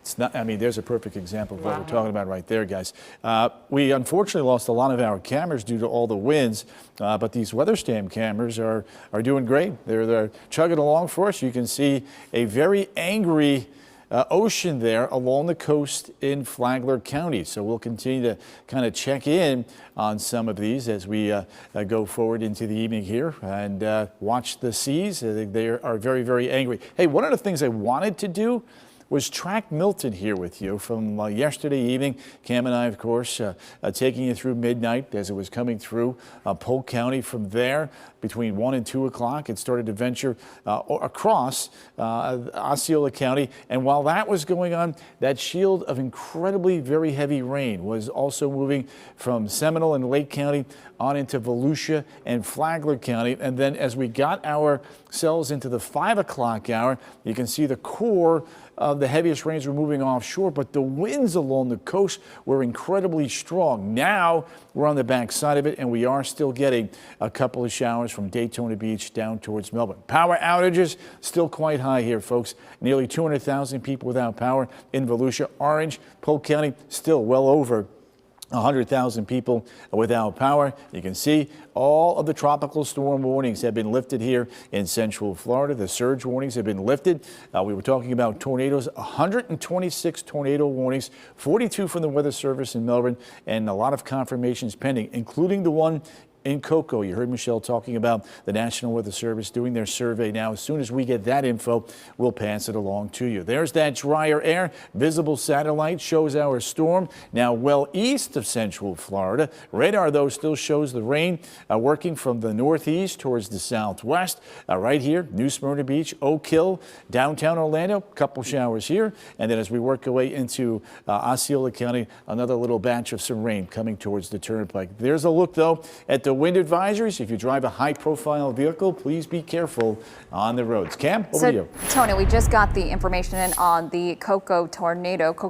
It's not, I mean, there's a perfect example of what we're talking about right there, guys. We unfortunately lost a lot of our cameras due to all the winds, but these WeatherStam cameras are doing great. They're chugging along for us. You can see a very angry ocean there along the coast in Flagler County. So we'll continue to kind of check in on some of these as we go forward into the evening here and watch the seas. They are very, very angry. Hey, one of the things I wanted to do was track Milton here with you from yesterday evening. Cam and I, of course, taking you through midnight as it was coming through Polk County. From there, between 1 and 2 o'clock, it started to venture across Osceola County. And while that was going on, that shield of incredibly very heavy rain was also moving from Seminole and Lake County on into Volusia and Flagler County. And then as we got ourselves into the 5 o'clock hour, you can see the core of the heaviest rains were moving offshore, but the winds along the coast were incredibly strong. Now we're on the back side of it, and we are still getting a couple of showers from Daytona Beach down towards Melbourne. Power outages still quite high here, folks. Nearly 200,000 people without power in Volusia. Orange, Polk County, still well over 100,000 people without power. You can see all of the tropical storm warnings have been lifted here in Central Florida. The surge warnings have been lifted. We were talking about tornadoes, 126 tornado warnings, 42 from the Weather Service in Melbourne, and a lot of confirmations pending, including the one in Cocoa. You heard Michelle talking about the National Weather Service doing their survey now. As soon as we get that info, we'll pass it along to you. There's that drier air. Visible satellite shows our storm now well east of Central Florida. Radar, though, still shows the rain working from the northeast towards the southwest. Right here, New Smyrna Beach, Oak Hill, downtown Orlando, couple showers here. And then as we work our way into Osceola County, another little batch of some rain coming towards the turnpike. There's a look, though, at the wind advisories. If you drive a high-profile vehicle, please be careful on the roads. Cam, over to you. Tony, we just got the information in on the Cocoa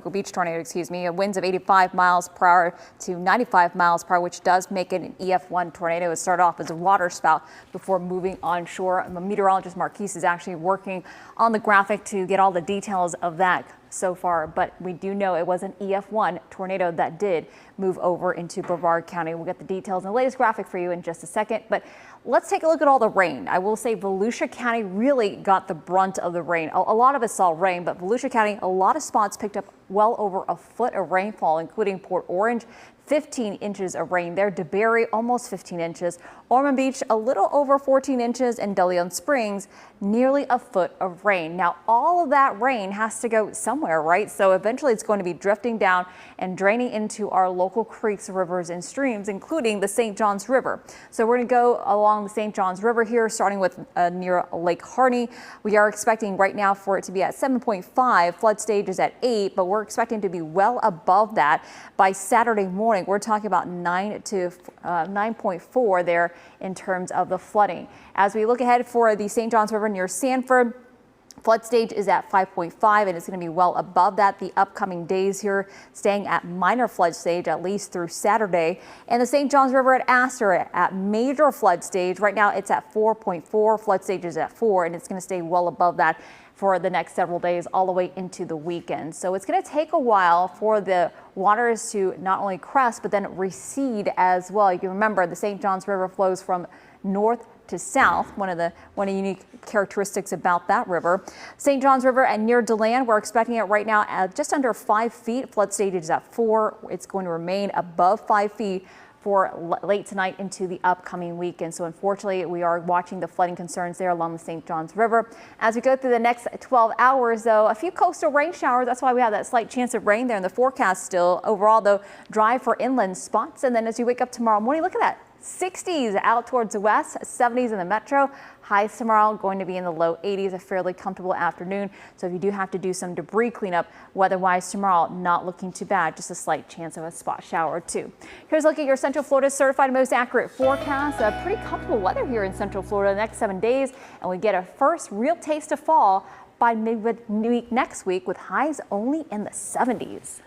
Beach tornado, excuse me. Winds of 85 miles per hour to 95 miles per hour, which does make it an EF1 tornado. It started off as a water spout before moving onshore. Meteorologist Marquise is actually working on the graphic to get all the details of that so far, but we do know it was an EF1 tornado that did move over into Brevard County. We'll get the details in the latest graphic for you in just a second, but let's take a look at all the rain. I will say Volusia County really got the brunt of the rain. A lot of us saw rain, but Volusia County, a lot of spots picked up well over a foot of rainfall, including Port Orange, 15 inches of rain there. DeBerry, almost 15 inches. Ormond Beach, a little over 14 inches. And De Leon Springs, nearly a foot of rain. Now, all of that rain has to go somewhere, right? So eventually it's going to be drifting down and draining into our local creeks, rivers, and streams, including the St. Johns River. So we're going to go along the St. Johns River here, starting with near Lake Harney. We are expecting right now for it to be at 7.5. Flood stage is at 8, but we're expecting to be well above that by Saturday morning. We're talking about 9 to 9.4 there in terms of the flooding. As we look ahead for the St. Johns River near Sanford, flood stage is at 5.5 and it's going to be well above that the upcoming days here, staying at minor flood stage at least through Saturday. And the St. Johns River at Astor at major flood stage. Right now it's at 4.4. Flood stage is at 4 and it's going to stay well above that for the next several days all the way into the weekend. So it's going to take a while for the waters to not only crest but then recede as well. You remember the St. Johns River flows from north to south, one of the unique characteristics about that river. St. Johns River and near DeLand, we're expecting it right now at just under 5 feet. Flood stage is at 4. It's going to remain above 5 feet for late tonight into the upcoming weekend. So unfortunately, we are watching the flooding concerns there along the St. Johns River. As we go through the next 12 hours, though, a few coastal rain showers. That's why we have that slight chance of rain there in the forecast still. Overall, though, dry for inland spots. And then as you wake up tomorrow morning, look at that. 60s out towards the west, 70s in the metro. Highs tomorrow going to be in the low 80s, a fairly comfortable afternoon. So if you do have to do some debris cleanup, weather-wise tomorrow, not looking too bad. Just a slight chance of a spot shower or two. Here's a look at your Central Florida certified most accurate forecast. Pretty comfortable weather here in Central Florida the next 7 days. And we get a first real taste of fall by midweek next week with highs only in the 70s.